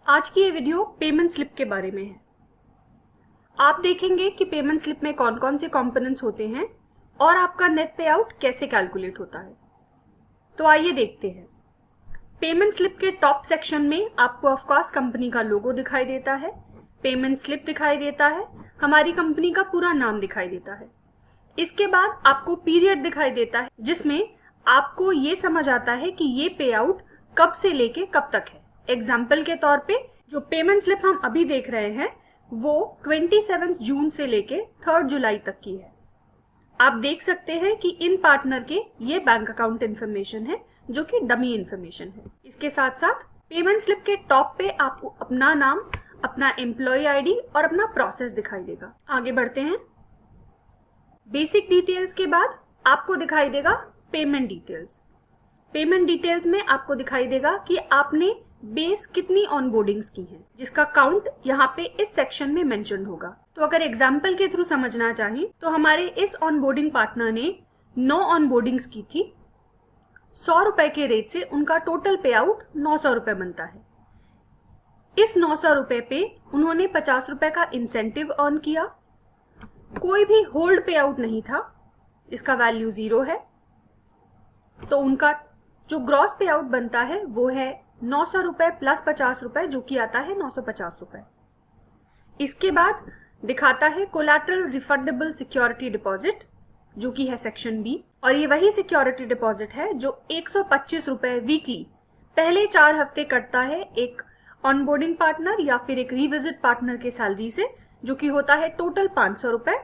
आज की ये वीडियो पेमेंट स्लिप के बारे में है। आप देखेंगे कि पेमेंट स्लिप में कौन कौन से कंपोनेंट्स होते हैं और आपका नेट पे आउट कैसे कैलकुलेट होता है। तो आइए देखते हैं। पेमेंट स्लिप के टॉप सेक्शन में आपको ऑफ कोर्स कंपनी का लोगो दिखाई देता है, पेमेंट स्लिप दिखाई देता है, हमारी कंपनी का पूरा नाम दिखाई देता है। इसके बाद आपको पीरियड दिखाई देता है जिसमें आपको ये समझ आता है कि ये पे आउट कब से लेके कब तक है। एग्जाम्पल के तौर पे जो पेमेंट स्लिप हम अभी देख रहे हैं वो 27 जून से लेके 3 जुलाई तक की है। आप देख सकते हैं कि इन पार्टनर के ये बैंक अकाउंट इन्फॉर्मेशन है जो कि डमी इन्फॉर्मेशन है। इसके साथ साथ पेमेंट स्लिप के टॉप पे आपको अपना नाम, अपना एम्प्लॉय आईडी और अपना प्रोसेस दिखाई देगा। आगे बढ़ते हैं। बेसिक डिटेल्स के बाद आपको दिखाई देगा पेमेंट डिटेल्स। पेमेंट डिटेल्स में आपको दिखाई देगा कि आपने बेस कितनी ऑनबोर्डिंग्स की हैं, जिसका काउंट यहाँ पे इस सेक्शन में मेंशन होगा। तो अगर एग्जाम्पल के थ्रू समझना चाहें तो हमारे इस ऑनबोर्डिंग पार्टनर ने 9 ऑनबोर्डिंग्स की थी। 100 रुपए के रेट से उनका टोटल पे आउट 900 रुपए बनता है। इस 900 रुपए पे उन्होंने 50 रुपए का इंसेंटिव अर्न किया। कोई भी होल्ड पे आउट नहीं था, इसका वैल्यू 0 है। तो उनका जो ग्रॉस पे आउट बनता है वो है 900 रुपए प्लस 50 रुपए, जो कि आता है 950 रुपए। इसके बाद दिखाता है कोलैटरल रिफंडेबल सिक्योरिटी डिपॉजिट, जो कि है सेक्शन बी, और ये वही सिक्योरिटी डिपॉजिट है जो 125 रुपए वीकली पहले 4 हफ्ते कटता है एक ऑनबोर्डिंग पार्टनर या फिर एक रिविजिट पार्टनर के सैलरी से, जो कि होता है टोटल 500 रुपए।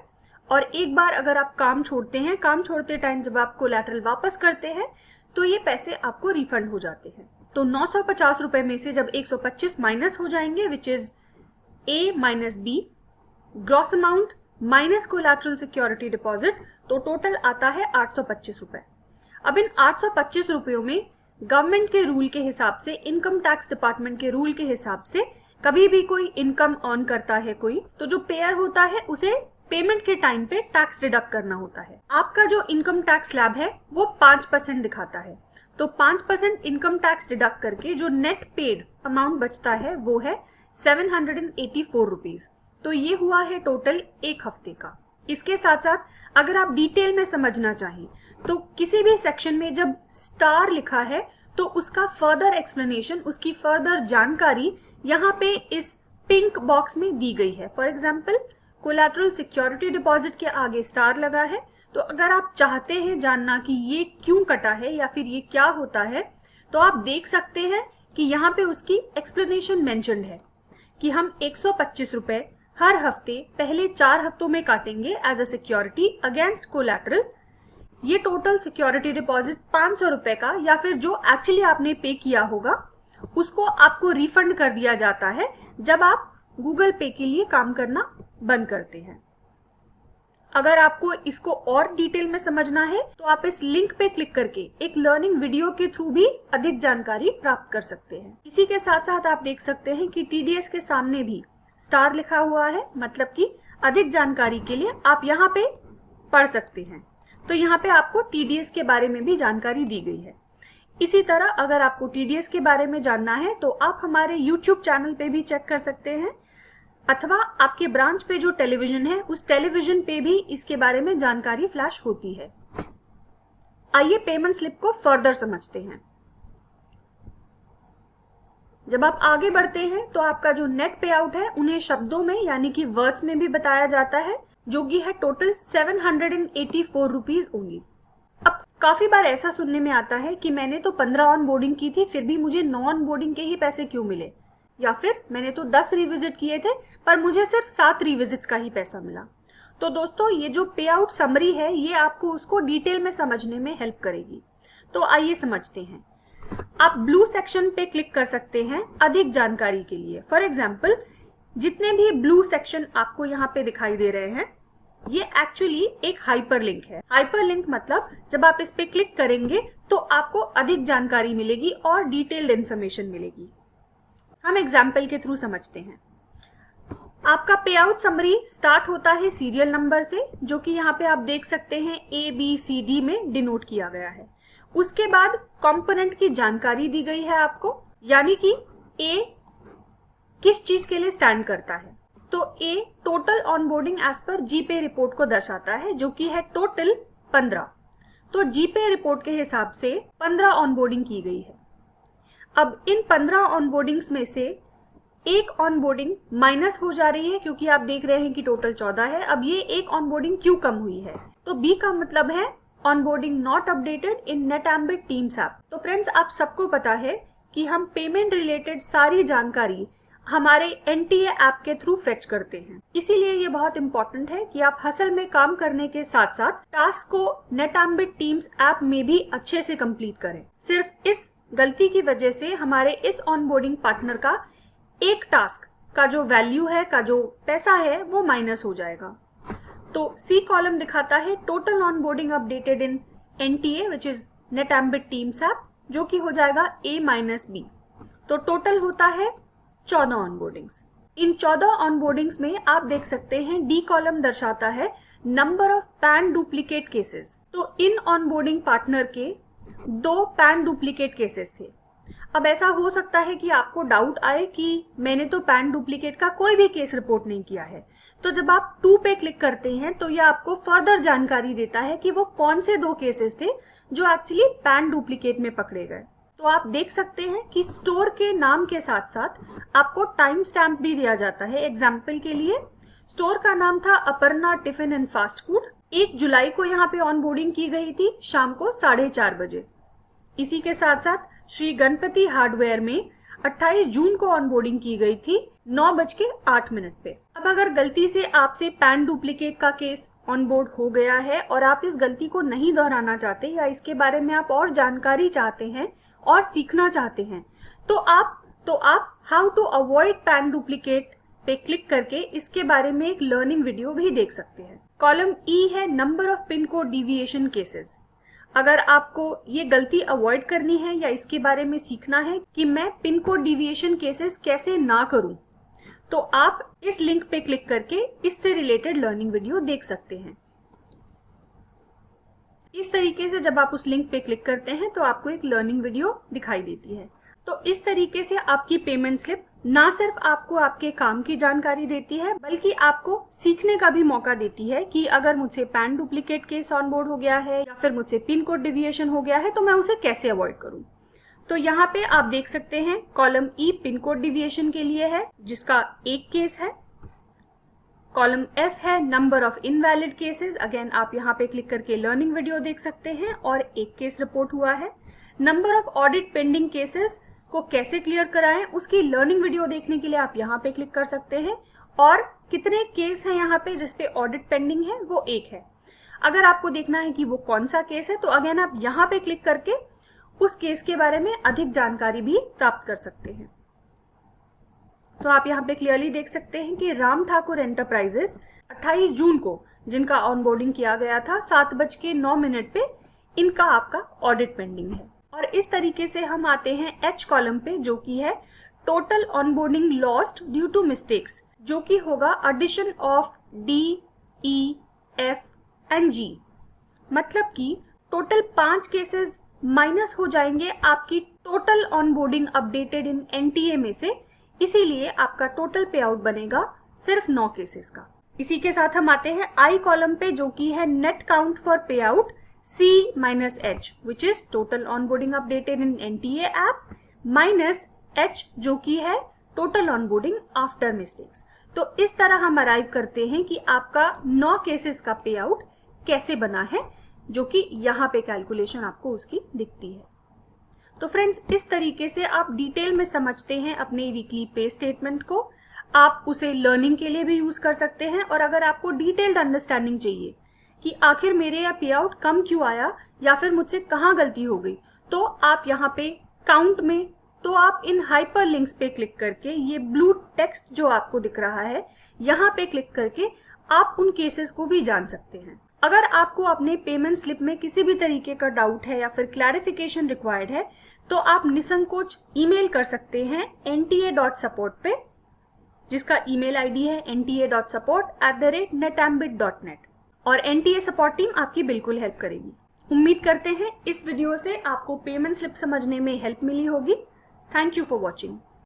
और एक बार अगर आप काम छोड़ते हैं, काम छोड़ते टाइम जब आप कोलैटरल वापस करते हैं तो ये पैसे आपको रिफंड हो जाते हैं। तो 950 रुपए में से जब 125 माइनस हो जाएंगे, which is A minus B, gross amount minus collateral security deposit, तो टोटल आता है 825 रुपए। अब इन 825 रुपयों में गवर्नमेंट के रूल के हिसाब से, इनकम टैक्स डिपार्टमेंट के रूल के हिसाब से कभी भी कोई इनकम अर्न करता है कोई, तो जो पेयर होता है उसे पेमेंट के टाइम पे टैक्स डिडक्ट करना होता है। आपका जो इनकम टैक्स स्लैब है वो 5% दिखाता है, तो 5% इनकम टैक्स डिडक्ट करके जो नेट पेड अमाउंट बचता है वो है 784 रुपीज। तो ये हुआ है टोटल एक हफ्ते का। इसके साथ साथ अगर आप डिटेल में समझना चाहें तो किसी भी सेक्शन में जब स्टार लिखा है तो उसका फर्दर एक्सप्लेनेशन, उसकी फर्दर जानकारी यहाँ पे इस पिंक बॉक्स में दी गई है। For example collateral security deposit के आगे स्टार लगा है, तो अगर आप चाहते हैं जानना कि ये क्यों कटा है या फिर ये क्या होता है तो आप देख सकते हैं कि यहाँ पे उसकी एक्सप्लेनेशन मेंशन्ड है कि हम 125 रुपए हर हफ्ते पहले 4 हफ्तों में काटेंगे as a security against collateral. ये टोटल सिक्योरिटी डिपॉजिट 500 रुपए का या फिर जो एक्चुअली आपने पे किया होगा उसको आपको रिफंड कर दिया जाता है जब आप गूगल पे के लिए काम करना बंद करते हैं। अगर आपको इसको और डिटेल में समझना है तो आप इस लिंक पे क्लिक करके एक लर्निंग वीडियो के थ्रू भी अधिक जानकारी प्राप्त कर सकते हैं। इसी के साथ साथ आप देख सकते हैं कि टीडीएस के सामने भी स्टार लिखा हुआ है, मतलब कि अधिक जानकारी के लिए आप यहाँ पे पढ़ सकते हैं। तो यहाँ पे आपको टीडीएस के बारे में भी जानकारी दी गई है। इसी तरह अगर आपको टीडीएस के बारे में जानना है तो आप हमारे यूट्यूब चैनल पे भी चेक कर सकते हैं, अथवा आपके ब्रांच पे जो टेलीविजन है उस टेलीविजन पे भी इसके बारे में जानकारी फ्लैश होती है। आइए पेमेंट स्लिप को फर्दर समझते हैं। जब आप आगे बढ़ते हैं तो आपका जो नेट पे आउट है उन्हें शब्दों में यानी कि वर्ड्स में भी बताया जाता है, जो कि है टोटल 784 रुपीज ओनली। अब काफी बार ऐसा सुनने में आता है कि मैंने तो 15 ऑन बोर्डिंग की थी फिर भी मुझे 9 ऑन बोर्डिंग के ही पैसे क्यों मिले, या फिर मैंने तो 10 रिविजिट किए थे पर मुझे सिर्फ 7 रिविजिट्स का ही पैसा मिला। तो दोस्तों ये जो पे आउट समरी है ये आपको उसको डिटेल में समझने में हेल्प करेगी। तो आइए समझते हैं। आप ब्लू सेक्शन पे क्लिक कर सकते हैं अधिक जानकारी के लिए। फॉर एग्जाम्पल जितने भी ब्लू सेक्शन आपको यहाँ पे दिखाई दे रहे हैं ये एक्चुअली एक हाइपरलिंक है। हाइपरलिंक मतलब जब आप इस पे क्लिक करेंगे तो आपको अधिक जानकारी मिलेगी और डिटेल्ड इंफॉर्मेशन मिलेगी। हम एग्जाम्पल के थ्रू समझते हैं। आपका पे आउट समरी स्टार्ट होता है सीरियल नंबर से, जो कि यहाँ पे आप देख सकते हैं ABCD में डिनोट किया गया है। उसके बाद कंपोनेंट की जानकारी दी गई है आपको, यानी कि A किस चीज के लिए स्टैंड करता है? तो ए टोटल ऑनबोर्डिंग एज पर जीपे रिपोर्ट को दर्शाता है, जो कि है टोटल 15। तो जीपे रिपोर्ट के हिसाब से 15 ऑनबोर्डिंग की गई है। अब इन 15 ऑनबोर्डिंग्स में से एक ऑनबोर्डिंग माइनस हो जा रही है, क्योंकि आप देख रहे हैं कि टोटल 14 है। अब ये एक ऑनबोर्डिंग क्यों कम हुई है? तो बी का मतलब है onboarding not updated in Netambit teams app. तो फ्रेंड्स, आप सबको पता है कि हम पेमेंट रिलेटेड सारी जानकारी हमारे एनटीए ऐप के थ्रू फेच करते हैं। इसीलिए ये बहुत इंपॉर्टेंट है कि आप हसल में काम करने के साथ साथ टास्क को नेटएम्बिट टीम्स ऐप में भी अच्छे से कंप्लीट करें। सिर्फ इस गलती की वजह से हमारे इस ऑनबोर्डिंग पार्टनर का एक टास्क का जो वैल्यू है, का जो पैसा है, वो माइनस हो जाएगा। तो सी कॉलम दिखाता है total onboarding updated in NTA which is Netambit teams app, जो कि हो जाएगा ए माइनस बी। तो टोटल होता है 14 ऑनबोर्डिंग्स। इन 14 ऑनबोर्डिंग्स में आप देख सकते हैं डी कॉलम दर्शाता है number of pan duplicate cases. तो इन ऑनबोर्डिंग पार्टनर के 2 पैन डुप्लीकेट केसेस थे। अब ऐसा हो सकता है कि आपको डाउट आए कि मैंने तो पैन डुप्लीकेट का कोई भी केस रिपोर्ट नहीं किया है। तो जब आप 2 पे क्लिक करते हैं तो यह आपको फर्दर जानकारी देता है कि वो कौन से 2 केसेस थे जो एक्चुअली पैन डुप्लीकेट में पकड़े गए। तो आप देख सकते हैं कि स्टोर के नाम के साथ साथ आपको टाइम स्टैम्प भी दिया जाता है। एग्जाम्पल के लिए स्टोर का नाम था Aparna tiffin and fast food. 1 जुलाई को यहाँ पे ऑनबोर्डिंग की गई थी शाम को 4:30 बजे। इसी के साथ साथ श्री गणपति हार्डवेयर में 28 जून को ऑनबोर्डिंग की गई थी 9:08 पे। अब अगर गलती से आपसे पैन डुप्लीकेट का केस ऑनबोर्ड हो गया है और आप इस गलती को नहीं दोहराना चाहते या इसके बारे में आप और जानकारी चाहते हैं और सीखना चाहते हैं, तो आप how to avoid PAN duplicate पे क्लिक करके इसके बारे में एक लर्निंग वीडियो भी देख सकते हैं। कॉलम ई है number of pin code deviation cases. अगर आपको ये गलती अवॉइड करनी है या इसके बारे में सीखना है कि मैं पिन कोड डिविएशन केसेस कैसे ना करूं, तो आप इस लिंक पे क्लिक करके इससे रिलेटेड लर्निंग वीडियो देख सकते हैं। इस तरीके से जब आप उस लिंक पे क्लिक करते हैं तो आपको एक लर्निंग वीडियो दिखाई देती है। तो इस तरीके से आपकी पेमेंट स्लिप ना सिर्फ आपको आपके काम की जानकारी देती है, बल्कि आपको सीखने का भी मौका देती है कि अगर मुझसे पैन डुप्लीकेट केस ऑनबोर्ड हो गया है या फिर मुझसे पिन कोड डिविएशन हो गया है तो मैं उसे कैसे अवॉइड करूं। तो यहाँ पे आप देख सकते हैं कॉलम ई पिन कोड डिविएशन के लिए है, जिसका एक केस है। कॉलम एफ है number of invalid cases. Again आप यहाँ पे क्लिक करके लर्निंग वीडियो देख सकते हैं और एक केस रिपोर्ट हुआ है। Number of audit pending cases को कैसे क्लियर कराएं, उसकी लर्निंग वीडियो देखने के लिए आप यहाँ पे क्लिक कर सकते हैं। और कितने केस हैं यहाँ पे जिसपे ऑडिट पेंडिंग है, वो एक है। अगर आपको देखना है कि वो कौन सा केस है तो अगेन आप यहाँ पे क्लिक करके उस केस के बारे में अधिक जानकारी भी प्राप्त कर सकते हैं। तो आप यहाँ पे क्लियरली देख सकते हैं कि राम ठाकुर एंटरप्राइजेस 28 जून को जिनका ऑनबोर्डिंग किया गया था 7:09 पे, इनका आपका ऑडिट पेंडिंग है। और इस तरीके से हम आते हैं एच कॉलम पे, जो कि है total onboarding lost due to mistakes, जो कि होगा addition of D, E, F and G. मतलब कि टोटल 5 केसेस माइनस हो जाएंगे आपकी total onboarding updated in NTA में से, इसीलिए आपका टोटल पे आउट बनेगा सिर्फ 9 केसेस का। इसी के साथ हम आते हैं आई कॉलम पे, जो कि है नेट काउंट फॉर पे out C minus H, which is total onboarding updated in NTA app minus H, जो कि है total onboarding after mistakes। तो इस तरह हम अराइव करते हैं कि आपका 9 केसेस का पे आउट कैसे बना है, जो कि यहाँ पे कैलकुलेशन आपको उसकी दिखती है। तो फ्रेंड्स, इस तरीके से आप डिटेल में समझते हैं अपने वीकली पे स्टेटमेंट को। आप उसे लर्निंग के लिए भी यूज कर सकते हैं, और अगर आपको डिटेल्ड अंडरस्टैंडिंग चाहिए कि आखिर मेरे या पे आउट कम क्यों आया या फिर मुझसे कहाँ गलती हो गई, तो आप यहाँ पे काउंट में, तो आप इन हाइपर लिंक्स पे क्लिक करके ये ब्लू टेक्स्ट जो आपको दिख रहा है यहाँ पे क्लिक करके आप उन केसेस को भी जान सकते हैं। अगर आपको अपने पेमेंट स्लिप में किसी भी तरीके का डाउट है या फिर क्लैरिफिकेशन रिक्वायर्ड है तो आप निसंकोच ईमेल कर सकते हैं nta.support पे, जिसका ईमेल आईडी है nta.support@netambit.net, और एनटीए सपोर्ट टीम आपकी बिल्कुल हेल्प करेगी। उम्मीद करते हैं इस वीडियो से आपको पेमेंट स्लिप समझने में हेल्प मिली होगी। Thank you for watching.